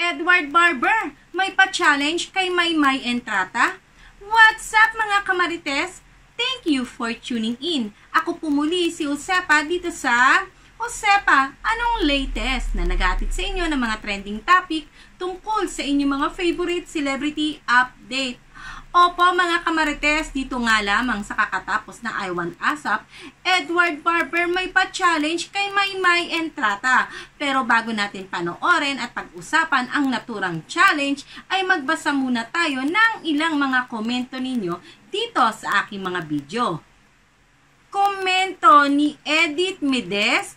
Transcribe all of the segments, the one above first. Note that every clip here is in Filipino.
Edward Barber, may pa-challenge kay Maymay Entrata? What's up mga kamarites? Thank you for tuning in. Ako po muli si Josepa dito sa Josepa, anong latest na nag-aatid sa inyo ng mga trending topic tungkol sa inyong mga favorite celebrity update. Opo mga kamarites, dito nga lamang sa kakatapos ng I Want ASAP, Edward Barber may pa-challenge kay Maymay Entrata. Pero bago natin panoorin at pag-usapan ang naturang challenge, ay magbasa muna tayo ng ilang mga komento ninyo dito sa aking mga video. Komento ni Edith Medes,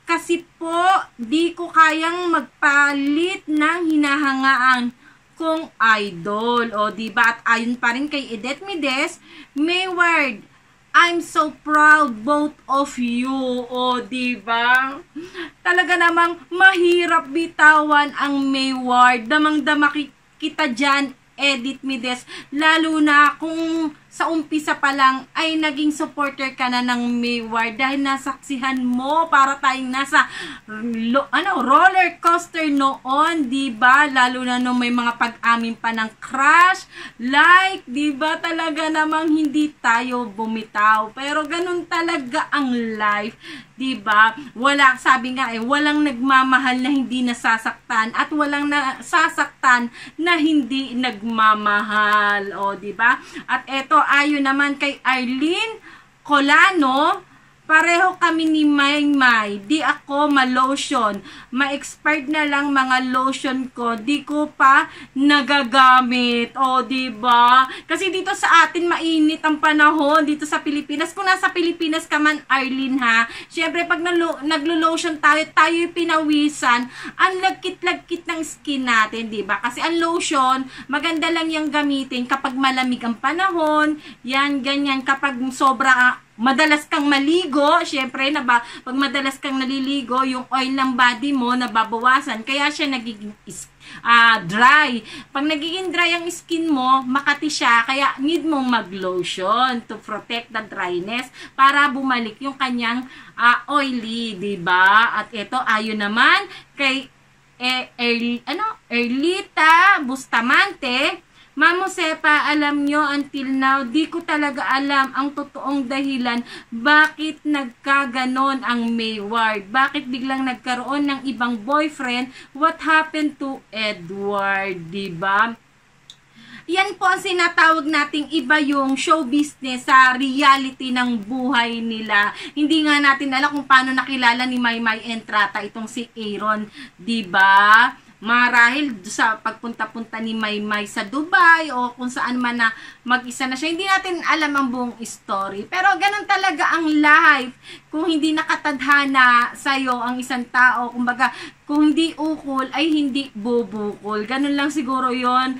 kasi po di ko kayang magpalit ng hinahangaan kong idol. O diba? At ayon pa rin kay Edith Medes, Mayward, I'm so proud both of you. O diba? Talaga namang mahirap bitawan ang Mayward. Damang-dama kita dyan, Edith Medes, lalo na kung sa umpisa pa lang ay naging supporter ka na ng Mayward dahil nasaksihan mo para tayong nasa roller coaster noon, diba? Lalo na nung may mga pag-amin pa ng crush, like, diba? Talaga namang hindi tayo bumitaw. Pero ganun talaga ang life, diba? Wala, sabi nga walang nagmamahal na hindi nasasaktan at walang nasasaktan na hindi nagmamahal. O, diba? At eto, ayon naman kay Arlene Colano, pareho kami ni Maymay, di ako ma-lotion. Ma-expired na lang mga lotion ko, di ko pa nagagamit. O, diba? Kasi dito sa atin, mainit ang panahon dito sa Pilipinas. Kung nasa Pilipinas ka man, Arlene, ha? Siyempre, pag naglo-lotion tayo pinawisan, ang lagkit-lagkit ng skin natin, diba? Kasi ang lotion, maganda lang yung gamitin kapag malamig ang panahon. Yan, ganyan. Kapag sobra madalas kang maligo, syempre, pag madalas kang naliligo, yung oil ng body mo nababawasan, kaya siya nagiging dry. Pag nagiging dry ang skin mo, makati siya, kaya need mong mag-lotion to protect the dryness para bumalik yung kanyang oily, diba? At ito, ayon naman kay Erlita Bustamante, Ma'am Josepa, alam nyo, until now, di ko talaga alam ang totoong dahilan bakit nagkaganon ang Mayward. Bakit biglang nagkaroon ng ibang boyfriend? What happened to Edward, diba? Yan po ang sinatawag nating iba yung show business sa reality ng buhay nila. Hindi nga natin alam kung paano nakilala ni Maymay Entrata itong si Aaron, diba? Marahil sa pagpunta-punta ni Maymay sa Dubai o kung saan man na mag-isa na siya. Hindi natin alam ang buong story. Pero ganun talaga ang life. Kung hindi nakatadhana sa'yo ang isang tao, kumbaga, kung hindi ukol ay hindi bubukol. Ganun lang siguro yon.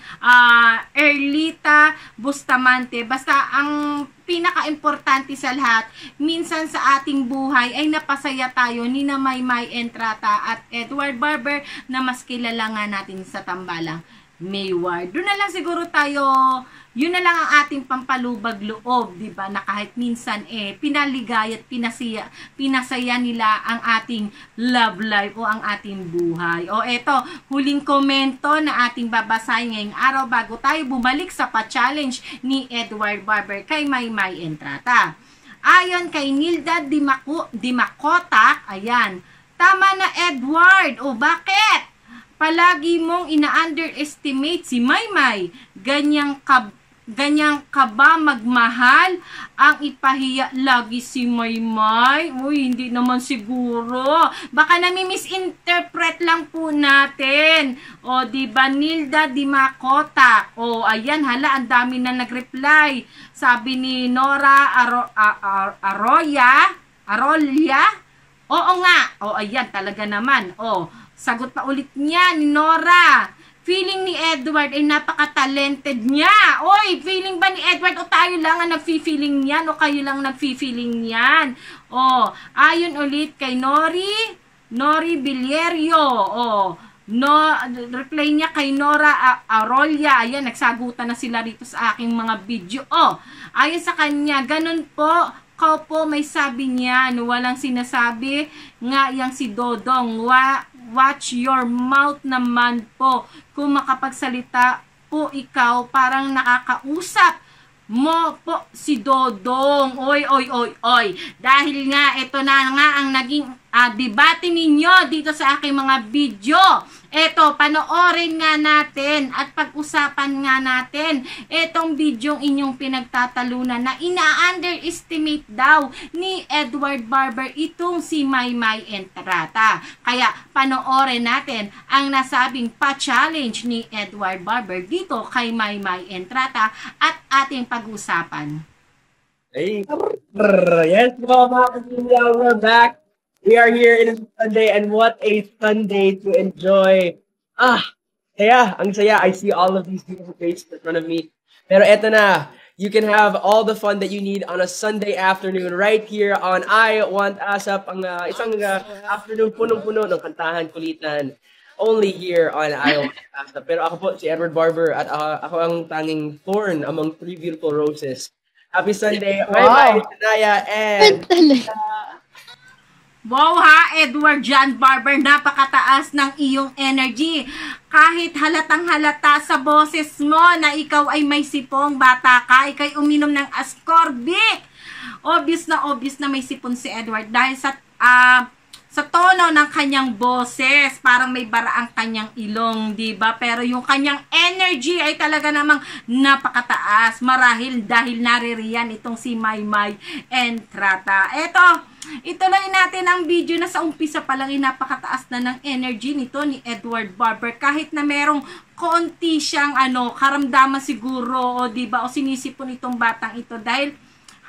Erlita Bustamante. Basta ang pinaka-importante sa lahat, minsan sa ating buhay ay napasaya tayo ni na Maymay Entrata at Edward Barber na mas kilala nga natin sa tambalang Mayward. Doon na lang siguro tayo, yun na lang ang ating pampalubag loob, di ba? Na kahit minsan pinaligay at pinasaya nila ang ating love life o ang ating buhay. O eto, huling komento na ating babasahin ngayong araw bago tayo bumalik sa pa-challenge ni Edward Barber kay Maymay Entrata. Ayon kay Nilda Dimakota, ayan, tama na Edward, o bakit? Palagi mong ina-underestimate si Maymay. Ganyang ka ba magmahal? Ang ipahiya lagi si Maymay? Uy, hindi naman siguro. Baka nami-misinterpret lang po natin. O, diba, Nilda Dimakota? O, ayan, hala, ang dami na nag-reply. Sabi ni Nora Arroya? Oo nga. O, ayan, talaga naman. O, sagot pa ulit niya ni Nora. Feeling ni Edward ay napaka-talented niya. Oy, feeling ba ni Edward o tayo lang ang nagfi-feeling niyan o kayo lang nagfi-feeling niyan? O, ayon ulit kay Nori Villerio. O, reply niya kay Nora Arroya. Ayan, nagsagutan na sila rito sa aking mga video. O, ayon sa kanya, ganun po. Kaupo, may sabi niya, walang sinasabi nga yang si Dodong. watch your mouth naman po. Kung makapagsalita po ikaw, parang nakakausap mo po si Dodong. Oy, oy, oy, oy. Dahil nga, ito na nga ang naging debate ninyo dito sa aking mga video. Ito, panoorin nga natin at pag-usapan nga natin itong video inyong pinagtatalunan na ina-underestimate daw ni Edward Barber itong si Maymay Entrata. Kaya panoorin natin ang nasabing pa-challenge ni Edward Barber dito kay Maymay Entrata at ating pag-usapan. Hey. Yes, mga kapamilya, we're back. We are here in Sunday, and what a Sunday to enjoy. Saya, ang saya. I see all of these beautiful faces in front of me. Pero eto na, you can have all the fun that you need on a Sunday afternoon right here on I Want ASAP. Ang isang afternoon punong-puno ng kantahan, kulitan. Only here on I Want ASAP. Pero ako po, si Edward Barber, at ako ang tanging thorn among three beautiful roses. Happy Sunday. Bye-bye, Naya, and... Wow ha, Edward John Barber, napakataas ng iyong energy. Kahit halatang halata sa boses mo na ikaw ay may sipong, bata ka, ikay uminom ng ascorbic. Obvious na may sipon si Edward dahil sa tono ng kanyang boses, parang may bara ang kanyang ilong, diba? Pero yung kanyang energy ay talaga namang napakataas. Marahil dahil naririyan itong si Maymay Entrata. Ituloy natin ang video na sa umpisa pa lang ay napakataas na ng energy nito ni Edward Barber. Kahit na merong konti siyang karamdaman siguro, o diba, o sinisipon itong batang ito dahil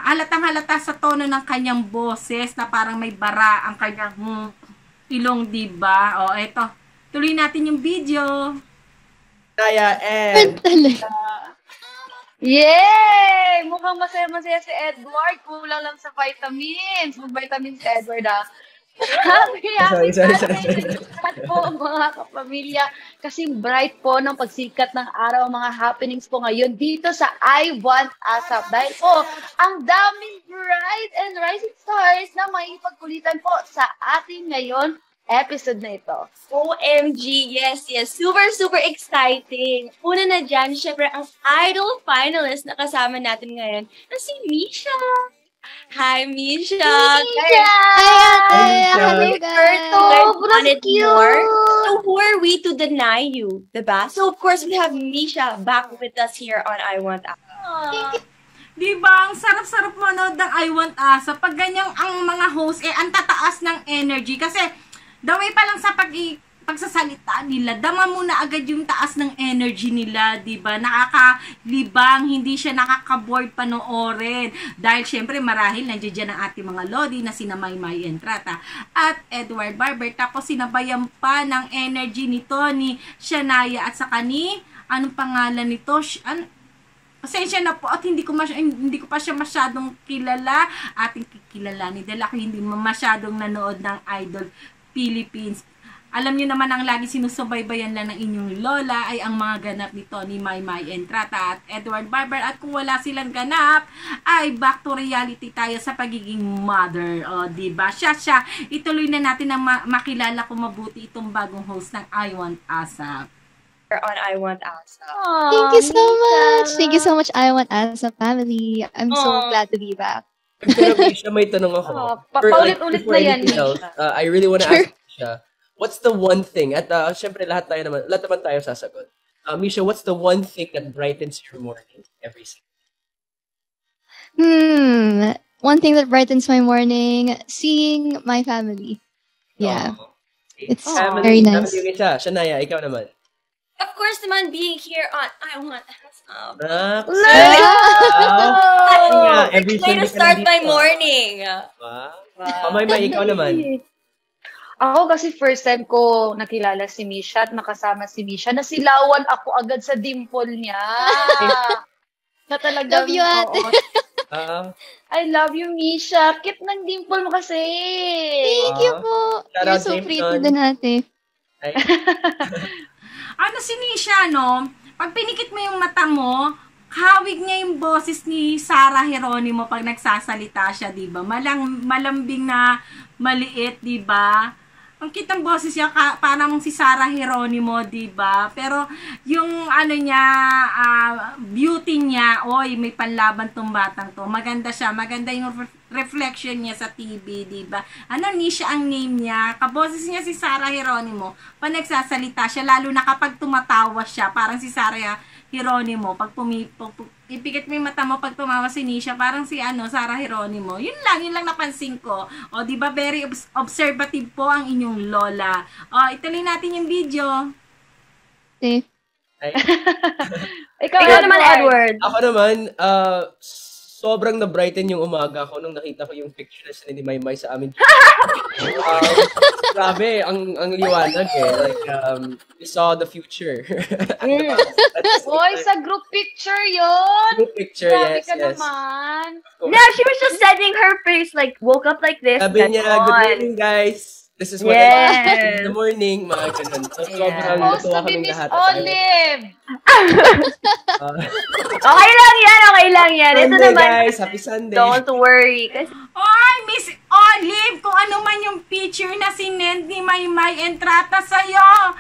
halatang halata sa tono ng kanyang boses na parang may bara ang kanyang ilong, diba? O, eto. Tuloy natin yung video. Naya, and... Yay! Mukhang masaya-masaya si Edward. Kulang lang sa vitamins. Mag-vitamins si Edward, Happy Sunday po, mga kapamilya. Kasi bright po ng pagsikat ng araw, mga happenings po ngayon dito sa I Want ASAP. Dahil po, ang daming bright and rising stars na may pagkulitan po sa ating ngayon episode na ito. OMG, yes. Super exciting. Una na dyan, syempre, ang idol finalist na kasama natin ngayon na si Misha. Hi, Misha! Hi, hello guys! Wanted more. So who are we to deny you, diba? So of course, we have Misha back with us here on I Want ASAP. Diba, ang sarap-sarap manood ng I Want ASAP. Pag ganyang ang mga host, ang tataas ng energy. Kasi, daway pa lang sa pagsasalita nila, dama mo na agad yung taas ng energy nila, diba? Nakakalibang, hindi siya nakaka-board panoorin. Dahil syempre marahil nandiyan dyan ang ating mga lodi na sina Maymay Entrata at Edward Barber. Tapos sinabayan pa ng energy nito ni Shania at saka ni, anong pangalan nito? Pasensya na po at hindi ko pa siya masyadong kilala. Ating kikilalanin dahil ako hindi masyadong nanood ng Idol Philippines. Alam niyo naman ang lagi sinusubaybayan lang ng inyong lola ay ang mga ganap nito ni Maymay Entrata at Edward Barber. At kung wala silang ganap, ay back to reality tayo sa pagiging mother. O, diba? Siya. Ituloy na natin na makilala ko mabuti itong bagong host ng I Want ASAP. On I Want ASAP. Thank you so much! Thank you so much, I Want ASAP family. I'm so glad to be back. Pero Misha, may tanong ako. Paulit-ulit na yan, Misha. I really want to ask Misha, what's the one thing, at syempre lahat naman tayo sasagot. Misha, what's the one thing that brightens your morning every single day? One thing that brightens my morning, seeing my family. Yeah. It's very nice. Yung isa, Shania, ikaw naman. Of course naman, being here on I Want ASAP. Every way to start my morning. Maymay, ikaw naman. Ako kasi first time ko nakilala si Misha at makasama si Misha. Nasilawan ako agad sa dimple niya. Na talagang, love you, ate. I love you, Misha. Cute ng dimple mo kasi. Thank you po. You're so pretty din, ate. Si Misha, no? Pag pinikit mo yung mata mo, hawig niya yung boses ni Sarah Geronimo pag nagsasalita siya, diba? Malambing na maliit, diba? Ang kitang boses niya, parang si Sarah Geronimo, diba? Pero yung ano niya, beauty niya, oy, may panlaban tong batang to. Maganda siya, maganda yung reflection niya sa TV, diba? Ano, Nisha ang name niya. Kaboses niya si Sarah Geronimo. Pag nagsasalita siya, lalo na kapag tumatawa siya, parang si Sarah Geronimo. Pag ipikit mo yung mata mo pag tumawa si Nisha, parang si Sarah Geronimo. Yun lang napansin ko. O, di ba, very observative po ang inyong lola. O, ituloy natin yung video. Ay. Ikaw naman, Edward. Ako naman, sobrang na-brighten yung umaga ko nung nakita ko yung pictures ni Maymay sa amin. Grabe, ang liwanag eh. Like, we saw the future. Oy, sa group picture yun. Group picture, Grabe yes, ka yes. naman. No, she was just setting her face, like, woke up like this. Sabi niya, ganon. good morning guys. This is what I did in the morning, mga ganun. So, sobrang Supposed to natuwa be kaming Miss lahat. Olive. Okay lang yan. Ito Sunday, naman, guys. Happy Sunday. don't worry. Kasi, Oy, Miss Olive, kung ano man yung picture na sinend ni Maymay Entrata sa'yo,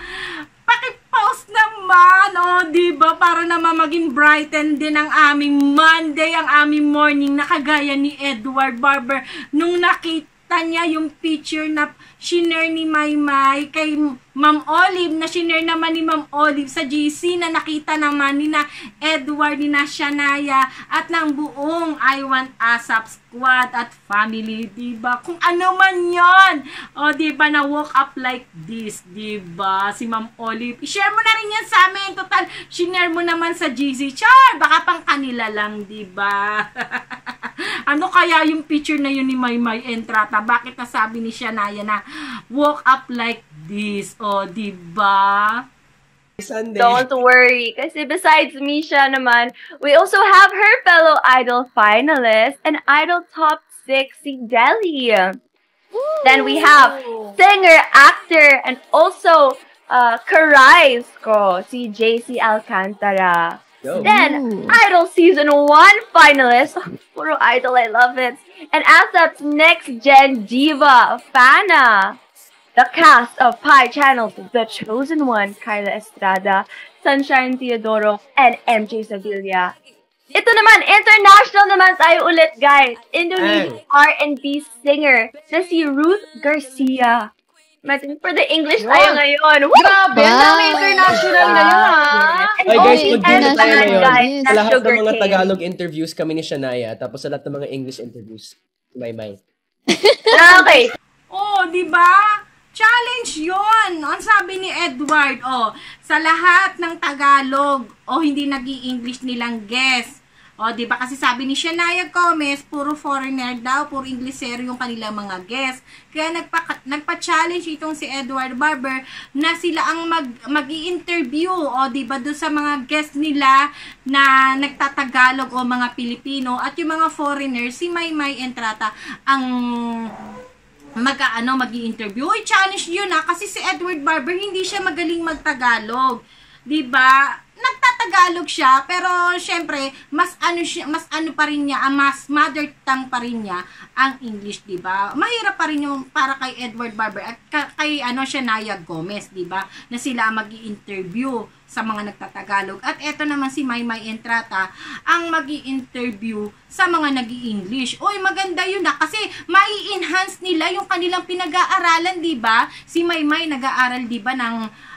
pakipost naman, diba? Para naman maging brighten din ang aming Monday, ang aming morning, na kagaya ni Edward Barber nung nakita niya yung picture na shinare ni Maymay kay Ma'am Olive, na shinare naman ni Ma'am Olive sa GC, na nakita naman ni na Edward, ni na Shanaya, at ng buong I Want ASAP squad at family, diba? Kung ano man yon, diba, na walk up like this, diba? Si Ma'am Olive, i-share mo na rin yan sa amin. Total, shinare mo naman sa GC. Char, baka pang kanila lang, diba? Ano kaya yung picture na yun ni Maymay Entrata? Bakit nasabi ni Shanaya na walk up like this? Diba? Sunday. don't worry. Kasi besides Misha naman, we also have her fellow Idol finalist and Idol Top 6, si Deli. Then we have singer, actor, and also Karais ko, si JC Alcantara. Yo. Then, Idol Season 1 finalist, puro Idol, I love it. And ASAP's Next Gen Diva, Fana. The cast of Pi Channel's The Chosen One, Kyla Estrada, Sunshine Teodoro, and MJ Sevilla. Ito naman, international naman tayo ulit, guys. Indonesian R&B singer na si Ruth Garcia. For the English tayo ngayon. Woo! Grabe, ang dami international ngayon, ha? And Ay guys, only mag-dinner tayo naman, ngayon. guys, Sa na lahat ng mga Sugarcane. Tagalog interviews kami ni Shanaya, tapos sa lahat ng mga English interviews, Maymay. Okay. Di ba? Challenge yon. Ang sabi ni Edward, sa lahat ng Tagalog, hindi nag-i-English nilang guest. Di ba? Kasi sabi ni Shanaya Gomez, puro foreigner daw, puro Inglesero yung kanilang mga guest. Kaya nagpa-challenge itong si Edward Barber na sila ang mag-i-interview, di ba, doon sa mga guest nila na nagtatagalog o mga Pilipino, at yung mga foreigners, si Maymay Entrata ang mag-i-interview. Challenge yun kasi si Edward Barber hindi siya magaling magtagalog. 'Di ba? Nagtatagalog siya, pero syempre mas pa rin niya, mas mother tongue pa rin niya ang English, 'di ba? Mahirap pa rin yung para kay Edward Barber at kay Shanaya Gomez, 'di ba? Na sila magi-interview sa mga nagtatagalog. At eto naman si Maymay Entrata ang magi-interview sa mga nag-i-English. Maganda yun kasi mai-enhance nila yung kanilang pinag-aaralan, 'di ba? Si Maymay nag-aaral, 'di ba,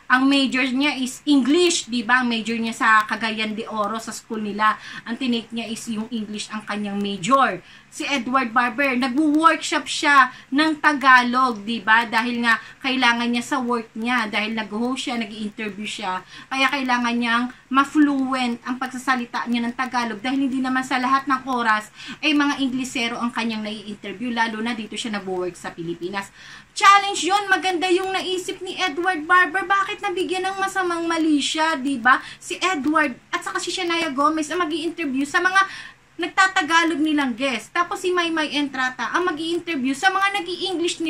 ang major niya is English, di ba? Ang major niya sa Cagayan de Oro, sa school nila. Ang tinake niya is yung English ang kanyang major. Si Edward Barber, nagwo-workshop siya ng Tagalog, di ba? Dahil nga kailangan niya sa work niya, dahil nag-host siya, nag-interview siya, kaya kailangan niyang ma-fluent ang pagsasalita niya ng Tagalog, dahil hindi naman sa lahat ng oras ay mga Inglesero ang kanyang nai-interview, lalo na dito siya nag-work sa Pilipinas. Challenge yon, maganda yung naisip ni Edward Barber. Bakit nabigyan ng masamang mali siya, di ba? Si Edward at saka si Shanaya Gomez ang magi-interview sa mga nagtatagalog nilang guest. Tapos si Maymay Entrata ang mag-i-interview sa mga nag-i-English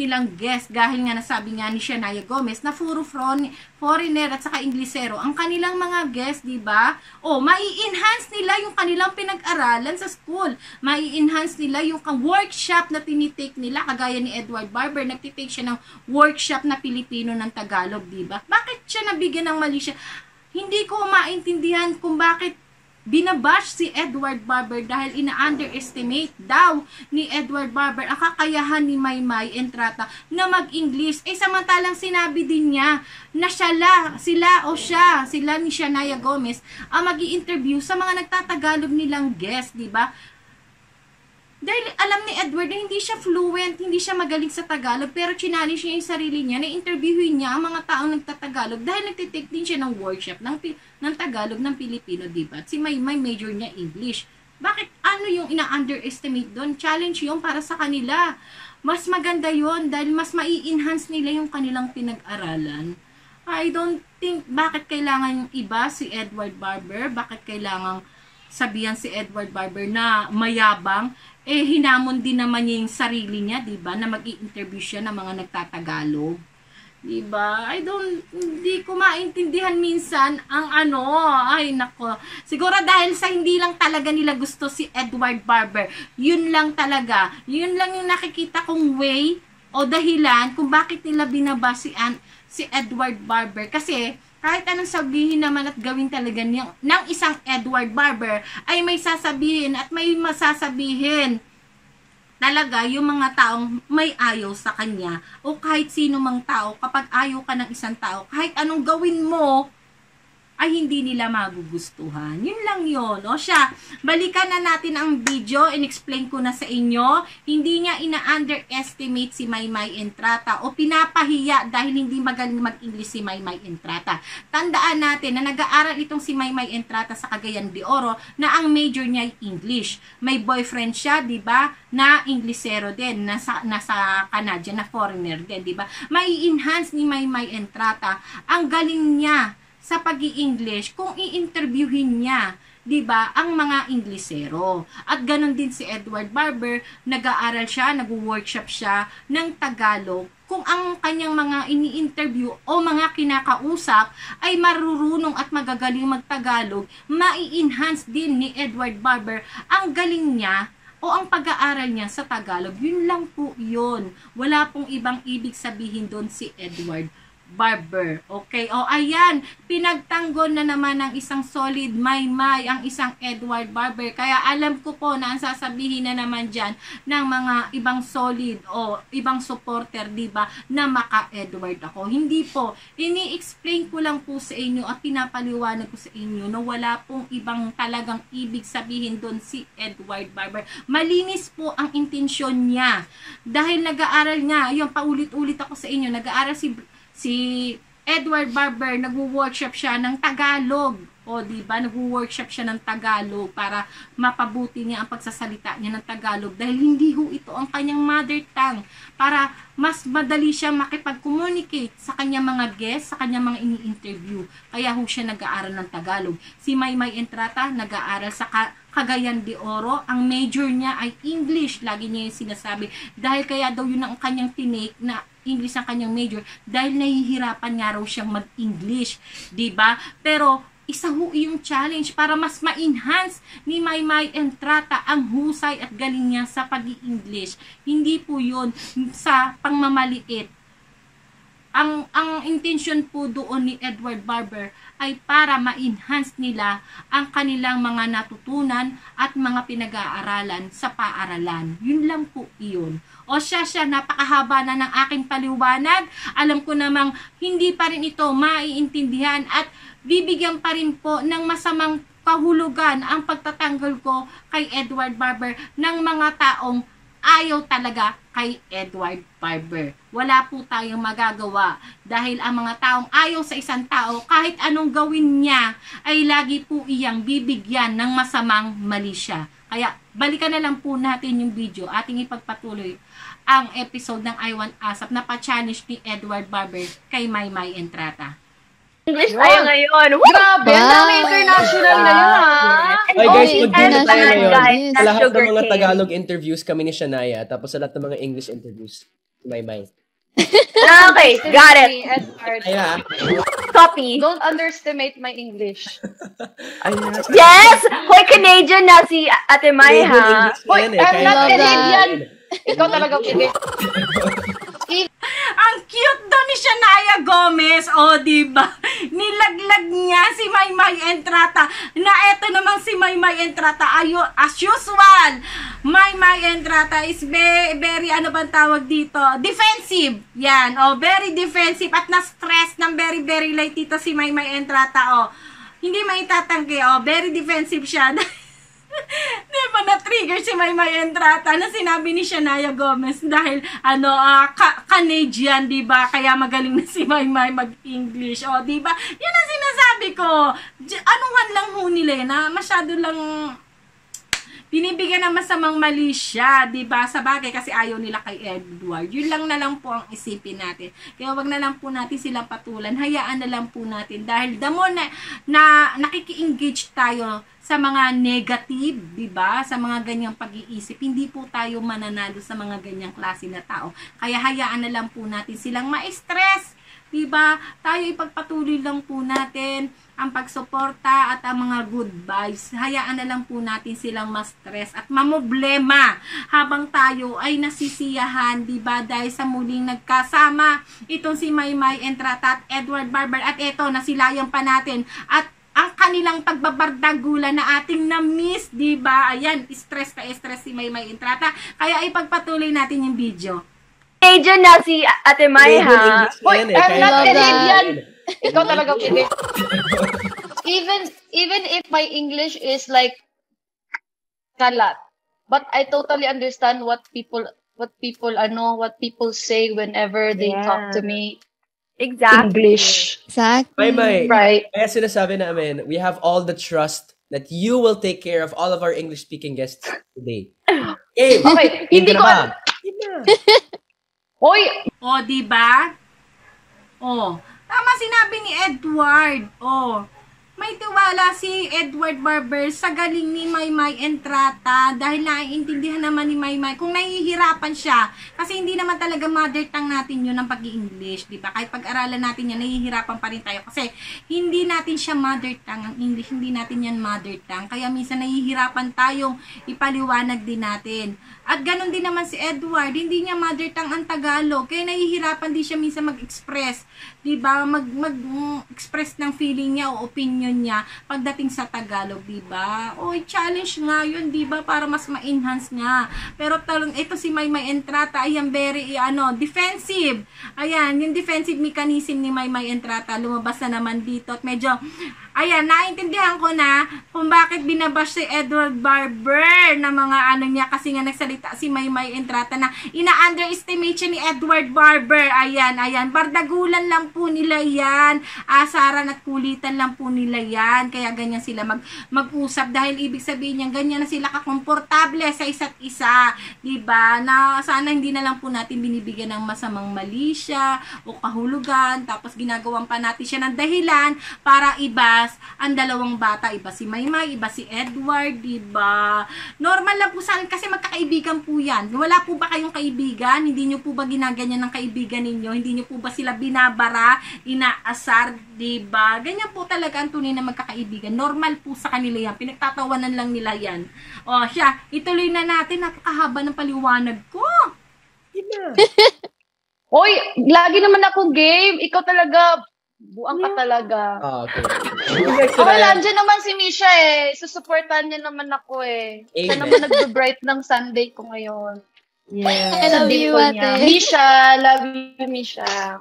nilang guest, dahil nga nasabi nga ni Shania Gomez na puro foreigner at saka Inglesero ang kanilang mga guest, di ba? Mai-enhance nila yung kanilang pinag-aralan sa school. Mai-enhance nila yung workshop na tinitake nila, kagaya ni Edward Barber, nagtitake siya ng workshop na Pilipino ng Tagalog, di ba? Bakit siya nabigyan ng mali siya? Hindi ko maintindihan kung bakit binabash si Edward Barber, dahil ina-underestimate daw ni Edward Barber ang kakayahan ni Maymay Entrata na mag-English. Samantalang sinabi din niya na sila ni Shania Gomez ang mag-i-interview sa mga nagtatagalog nilang guest, di ba? Dahil alam ni Edward na hindi siya fluent, hindi siya magaling sa Tagalog, pero challenge niya yung sarili niya, na-interviewin niya ang mga taong nagtatagalog dahil nagtitake din siya ng workshop ng Tagalog ng Pilipino, diba? At si Maymay major niya English. Bakit ano yung ina-underestimate doon? Challenge yung para sa kanila. Mas maganda yon dahil mas mai-enhance nila yung kanilang pinag-aralan. I don't think bakit kailangan iba si Edward Barber, bakit kailangan sabihan si Edward Barber na mayabang, hinamon din naman niya yung sarili niya, diba, na mag-i-interview siya ng mga nagtatagalog. Diba? Hindi ko maintindihan minsan ang ay nako. Siguro dahil sa hindi lang talaga nila gusto si Edward Barber. Yun lang talaga. Yun lang yung nakikita kong way o dahilan kung bakit nila binaba si Edward Barber. Kasi kahit anong sabihin naman at gawin talaga ng isang Edward Barber, ay may sasabihin at may masasabihin talaga yung mga taong may ayaw sa kanya, o kahit sino mang tao. Kapag ayaw ka ng isang tao, kahit anong gawin mo, ay hindi nila magugustuhan. Yun lang yun. Balikan na natin ang video. In-explain ko na sa inyo. Hindi niya ina-underestimate si Maymay Entrata o pinapahiya dahil hindi magaling mag-English si Maymay Entrata. Tandaan natin na nag-aaral itong si Maymay Entrata sa Cagayan de Oro na ang major niya ay English. May boyfriend siya, di ba, na Inglesero din, nasa Canadian, na foreigner din, di ba? Mai-enhance ni Maymay Entrata ang galing niya sa pag-i-English kung i-interviewin niya, 'di ba, ang mga Inglesero. At ganun din si Edward Barber, nag-aaral siya, nag-workshop siya ng Tagalog. Kung ang kanyang mga ini-interview o mga kinakausap ay marurunong at magagaling mag-Tagalog, mai-enhance din ni Edward Barber ang galing niya o ang pag-aaral niya sa Tagalog. Yun lang po yun. Wala pong ibang ibig sabihin doon si Edward Barber. Okay? Ayan, pinagtanggol na naman ng isang solid Maymay ang isang Edward Barber. Kaya alam ko po na ang sasabihin na naman dyan ng mga ibang solid o ibang supporter, diba, na maka-Edward ako. Hindi po. Ini-explain ko lang po sa inyo at pinapaliwanag ko sa inyo na wala pong ibang talagang ibig sabihin doon si Edward Barber. Malinis po ang intensyon niya. Dahil nag-aaral nga, yung paulit-ulit ako sa inyo, nag-aaral si Edward Barber, nag-workshop siya ng Tagalog. Diba, nag-workshop siya ng Tagalog para mapabuti niya ang pagsasalita niya ng Tagalog dahil hindi ho ito ang kanyang mother tongue, para mas madali siya makipag-communicate sa kanyang mga guests, sa kanyang mga ini-interview. Kaya ho siya nag-aaral ng Tagalog. Si Maymay Entrata nag-aaral sa Cagayan de Oro. Ang major niya ay English. Lagi niya yung sinasabi. Dahil kaya daw yun ang kanyang tinake na English ang kanyang major. Dahil nahihirapan nga raw siyang mag-English. Diba? Pero isa ho yung challenge para mas ma-enhance ni Maymay Entrata ang husay at galing niya sa pag-i-English. Hindi po yun sa pangmamaliit. Ang intention po doon ni Edward Barber ay para ma-enhance nila ang kanilang mga natutunan at mga pinag-aaralan sa paaralan. Yun lang po iyon. Napakahaba na ng aking paliwanag. Alam ko namang hindi pa rin ito maiintindihan at bibigyan pa rin po ng masamang kahulugan ang pagtatanggol ko kay Edward Barber ng mga taong ayaw talaga kay Edward Barber. Wala po tayong magagawa dahil ang mga taong ayaw sa isang tao, kahit anong gawin niya, ay lagi po iyang bibigyan ng masamang mali siya. Kaya balikan na lang po natin yung video, ating ipagpatuloy ang episode ng I Want ASAP na pa-challenge ni Edward Barber kay Maymay Entrata. English tayo ngayon. Woo! Grabe, ang dami international ngayon, ha? Ay guys, mag-English tayo and ngayon. guys, Sa lahat ng mga sugarcane. Tagalog interviews kami ni Shania, tapos sa lahat ng mga English interviews, Maymay. Okay, got it. Edward. Kaya, Copy. Don't underestimate my English. ayun. Yes! Hoy, Canadian na si Ate Mai, ha? Hoy, I'm not Love that. Canadian. Ikaw talaga, Canadian. Ang cute daw ni Shania Gomez. O, diba? Nilaglag niya si Maymay Entrata. Na eto namang si Maymay Entrata. As usual, Maymay Entrata is very, ano bang tawag dito? Defensive. Yan. O, very defensive. At na-stress ng very late dito si Maymay Entrata. O, hindi maitatanggi. O, very defensive siya. Di ba na-trigger si Maymay Entrata na sinabi ni Shania Gomez dahil Canadian, di ba? Kaya magaling na si Maymay mag-English. O, di ba? Yan ang sinasabi ko. Anuhan lang ho nila na masyado lang binibigyan ng masamang mali siya, di ba? Sa bagay kasi ayaw nila kay Edward. Yun lang na lang po ang isipin natin. Kaya wag na lang po natin silang patulan. Hayaan na lang po natin. Dahil the more na nakiki-engage tayo sa mga negative, di ba? Sa mga ganyang pag-iisip, hindi po tayo mananalo sa mga ganyang klase na tao. Kaya hayaan na lang po natin silang ma-stress. Diba? Tayo ipagpatuloy lang po natin ang pagsuporta at ang mga good vibes. Hayaan na lang po natin silang ma-stress at mamoblema habang tayo ay nasisiyahan, diba? Dahil sa muling nagkasama itong si Maymay Entrata at Edward Barber at eto, nasilayan pa natin at ang kanilang pagbabardagulan na ating na-miss, diba? Ayan, stress si Maymay Entrata. Kaya ipagpatuloy natin yung video. Canadian na si Ate Mai, ha? Hoy, I'm not Love that. Canadian. Ikaw talaga, Canadian. Even if my English is like kalat, but I totally understand what people say whenever they talk to me Exactly. English. Exactly. Maymay, Right. kaya sinasabi namin, we have all the trust that you will take care of all of our English-speaking guests today. Game! Okay, Game hindi ka ko na ba? Game na. Hoy, O, diba? O, tama sinabi ni Edward. O, may tiwala si Edward Barber sa galing ni Maymay Entrata dahil naiintindihan naman ni Maymay kung nahihirapan siya. Kasi hindi naman talaga mother tongue natin yun ng pag-i-English, diba? Kahit pag-aralan natin yan, nahihirapan pa rin tayo. Kasi hindi natin siya mother tongue. Ang English, hindi natin yan mother tongue. Kaya minsan nahihirapan tayong ipaliwanag din natin. At ganun din naman si Edward, hindi niya mother tongue ang Tagalog. Kaya nahihirapan din siya minsan mag-express, diba? Mag-express ng feeling niya o opinion niya pagdating sa Tagalog, diba? O, challenge nga yun, diba? Para mas ma-enhance nga. Pero talong, ito si Maymay Entrata, ayan, very, defensive. Ayan, yung defensive mechanism ni Maymay Entrata, lumabas na naman dito. At medyo, ayan, naintindihan ko na kung bakit binabash si Edward Barber na mga ano niya kasi nga nagsalita si Maymay Entrata na ina-underestimate siya ni Edward Barber. Ayan, bardagulan lang po nila yan. Asaran at kulitan lang po nila yan. Kaya ganyan sila mag-usap dahil ibig sabihin niya ganyan na sila kakomportable sa isa't isa. Diba? Na sana hindi na lang po natin binibigyan ng masamang mali siya o kahulugan tapos ginagawan pa natin siya ng dahilan para ibas ang dalawang bata. Iba si Maymay, iba si Edward, diba? Normal lang po saan kasi magkakaibigan po yan. Wala po ba kayong kaibigan? Hindi nyo po ba ginaganyan ng kaibigan ninyo? Hindi nyo po ba sila binabara, inaasar, diba? Ganyan po talaga ang tunay na magkakaibigan. Normal po sa kanila yan. Pinagtatawanan lang nila yan. O, siya, ituloy na natin. Napakahaba ng paliwanag ko. hoy, lagi naman ako game. Ikaw talaga, buang ka talaga. Okay. Okay lang, dyan naman si Misha eh. Susuportahan niya naman ako eh. Siya Amen. naman nag-bright ng Sunday ko ngayon. Yeah. I love you, ate. Misha, love you, Misha.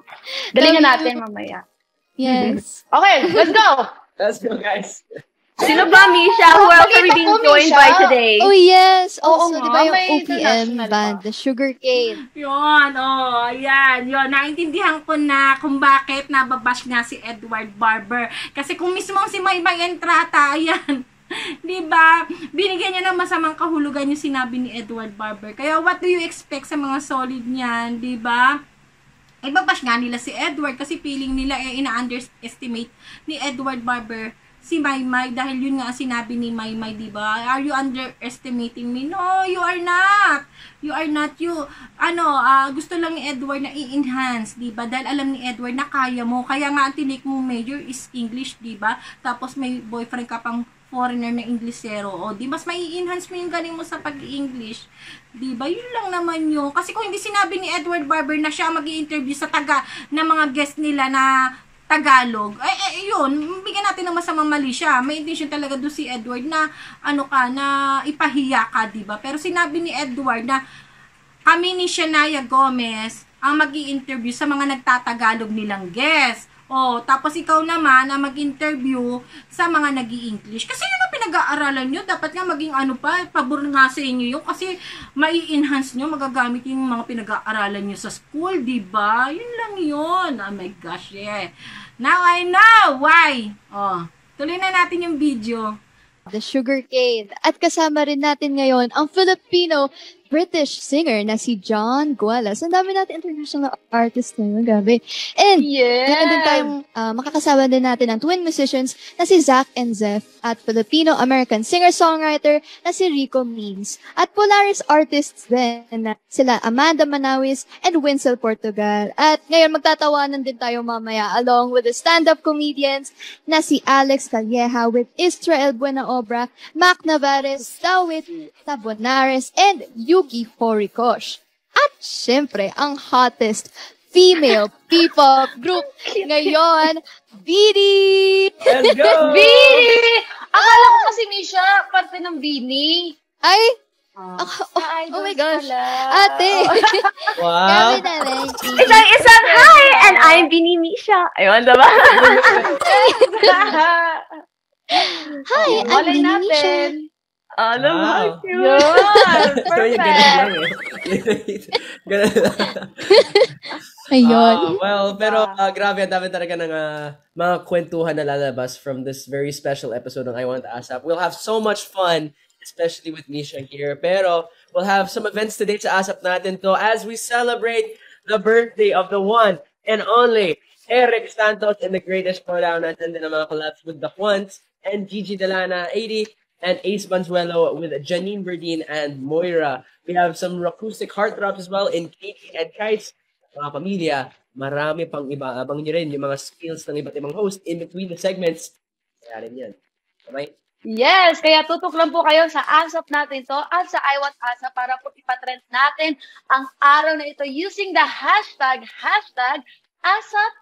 Galingan natin mamaya. Yes. Okay, let's go! Let's go, guys. Sino ba, Misha? Who else are we being joined by today? Oh, yes. Oo Also, nga, di ba yung may OPM international band, pa. the Sugarcane? Yun, ayan, yun. Naintindihan ko na kung bakit nababash nga si Edward Barber. Kasi kung mismo si Maymay Entrata, ayan, diba? Binigyan niya ng masamang kahulugan yung sinabi ni Edward Barber. Kaya what do you expect sa mga solid niyan, diba? ibabash nga nila si Edward kasi feeling nila ina-underestimate ni Edward Barber si Maymay dahil yun nga ang sinabi ni Maymay, di ba? Are you underestimating me? No, you are not. You are not you. Gusto lang ni Edward na i-enhance, di ba? Dahil alam ni Edward na kaya mo. Kaya nga ang tinik mong major is English, di ba? Tapos may boyfriend ka pang foreigner na Inglesero. O, di mas mai-enhance mo yung galing mo sa pag-English. Di ba? Yun lang naman yun. Kasi kung hindi sinabi ni Edward Barber na siya mag-i-interview sa na mga guest nila na Tagalog, yun, bigyan natin ng masamang mali siya. May intention talaga doon si Edward na, na ipahiya ka, di ba? Pero sinabi ni Edward na kami ni Shania Gomez ang mag-i-interview sa mga nagtatagalog nilang guest. Tapos ikaw naman na mag-interview sa mga nag-i-English. Kasi yun ang pinag-aaralan nyo. Dapat nga maging pabor nga sa inyo yun. Kasi mai-enhance nyo, magagamit yung mga pinag-aaralan nyo sa school, diba? Yun lang yun. Oh my gosh, yeah. Now I know why. Tuloy na natin yung video. The Sugarcane. At kasama rin natin ngayon ang Filipino-British singer na si John Gualas. Ang dami natin international artist ngayon, gabi. And meron din tayong makakasama din natin ang twin musicians na si Zach and Zeph at Filipino-American singer-songwriter na si Rico Means. At Polaris artists din na sila Amanda Manawis and Winsel Portugal. At ngayon magtatawanan din tayo mamaya along with the stand-up comedians na si Alex Calleja with Israel Buenaobra, Mac Navarez, Dawit Tabonares, and Yugi Horikosh. At syempre, ang hottest female P-pop group ngayon, BINI! Let's go! BINI! Akala ko kasi Misha, parte ng BINI. Ay! Oh my gosh. Pala. Ate! Wow! Kami na rin. Isang hi! And I'm BINI Misha. Ayun, diba? Hi, I'm Malay BINI natin. Misha. Ano ba? Wow. Yun! So, yung ganun lang Ganun lang. Ayun. Pero grabe, ang dami talaga ng mga kwentuhan na lalabas from this very special episode ng I Want ASAP. We'll have so much fun, especially with Misha here. Pero we'll have some events today sa ASAP natin to as we celebrate the birthday of the one and only Eric Santos and the Greatest Showdown. Natin din ang mga collabs with The Quants and Gigi Delana 80 and Ace Banzuelo with Janine Verdine and Moira. We have some acoustic heartthrobs as well in Katie and Kais. Mga pamilya, marami pang iba. Abang nyo rin yung mga skills ng iba't ibang host in between the segments. Kaya rin yan. Okay? Yes, kaya tutok lang po kayo sa ASAP natin to at sa I Want ASAP para po ipatrend natin ang araw na ito using the hashtag ASAP.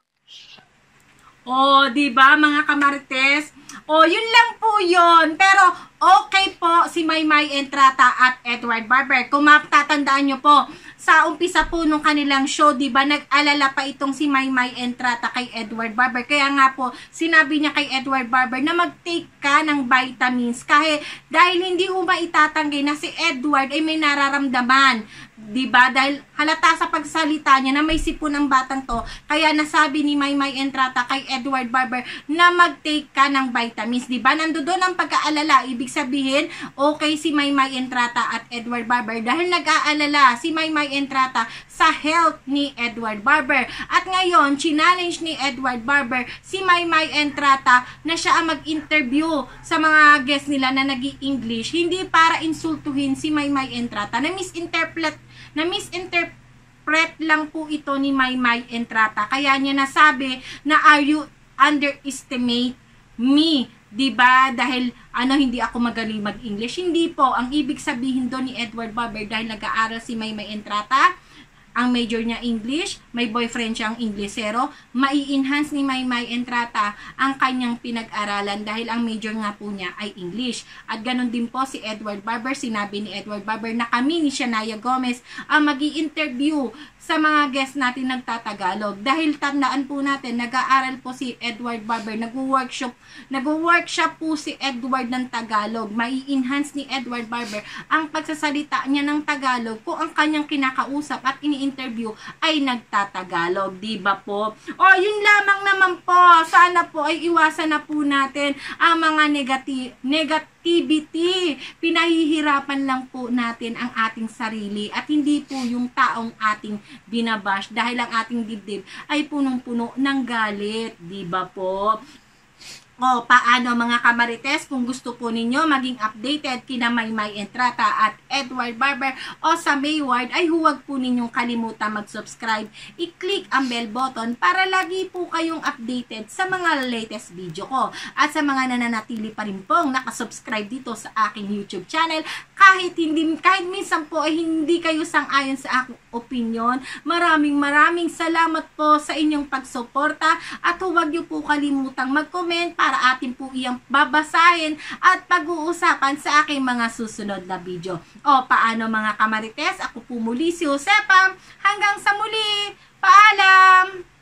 Di ba mga kamarites? Yun lang po yun. Pero okay po si Maymay Entrata at Edward Barber. Kung matatandaan nyo po, sa umpisa po nung kanilang show, di ba, nag-alala pa itong si Maymay Entrata kay Edward Barber. Kaya nga po, sinabi niya kay Edward Barber na mag-take ka ng vitamins. Dahil hindi ho maitatanggi na si Edward ay may nararamdaman. Diba? Dahil halata sa pagsalita niya na may sipon ng batang to. Kaya nasabi ni Maymay Entrata kay Edward Barber na mag-take ka ng vitamins. Diba? Nandoon ang pagkaalala. Ibig sabihin, okay si Maymay Entrata at Edward Barber dahil nag-aalala si Maymay Entrata sa health ni Edward Barber. At ngayon, challenge ni Edward Barber si Maymay Entrata na siya ang mag-interview sa mga guests nila na nag-i-English. Hindi para insultuhin si Maymay Entrata. Na-misinterpret lang po ito ni Maymay Entrata. Kaya niya nasabi na are you underestimate me? Diba? Dahil hindi ako magaling mag-English. Hindi po. Ang ibig sabihin doon ni Edward Barber dahil nag-aaral si Maymay Entrata, ang major niya English, may boyfriend siyang Inglesero, mai-enhance ni Maymay Entrata ang kanyang pinag-aralan dahil ang major nga po niya ay English. At ganun din po si Edward Barber, sinabi ni Edward Barber na kami ni Shania Gomez ang magi-interview sa mga guests natin nagtatagalog. Dahil tandaan po natin, nag-aaral po si Edward Barber, nag-workshop po si Edward ng Tagalog. Mai-enhance ni Edward Barber ang pagsasalita niya ng Tagalog kung ang kanyang kinakausap at ini interview ay nagtatagalog, di ba po? O, yun lamang naman po. Sana po ay iwasan na po natin ang mga negativity. Pinahihirapan lang po natin ang ating sarili at hindi po yung taong ating binabash dahil ang ating dibdib ay punong-puno ng galit, di ba po? O, paano mga kamarites, kung gusto po ninyo maging updated kina Maymay Entrata at Edward Barber o sa Mayward, ay huwag po ninyong kalimutan mag-subscribe. I-click ang bell button para lagi po kayong updated sa mga latest video ko. At sa mga nananatili pa rin pong nakasubscribe dito sa aking YouTube channel, kahit minsan po ay hindi kayo sang-ayon sa aking opinion, maraming salamat po sa inyong pagsuporta at huwag niyo po kalimutang mag-comment para atin po iyang babasahin at pag-uusapan sa aking mga susunod na video. O, paano mga kamarites? Ako po muli si Josepa. Hanggang sa muli. Paalam!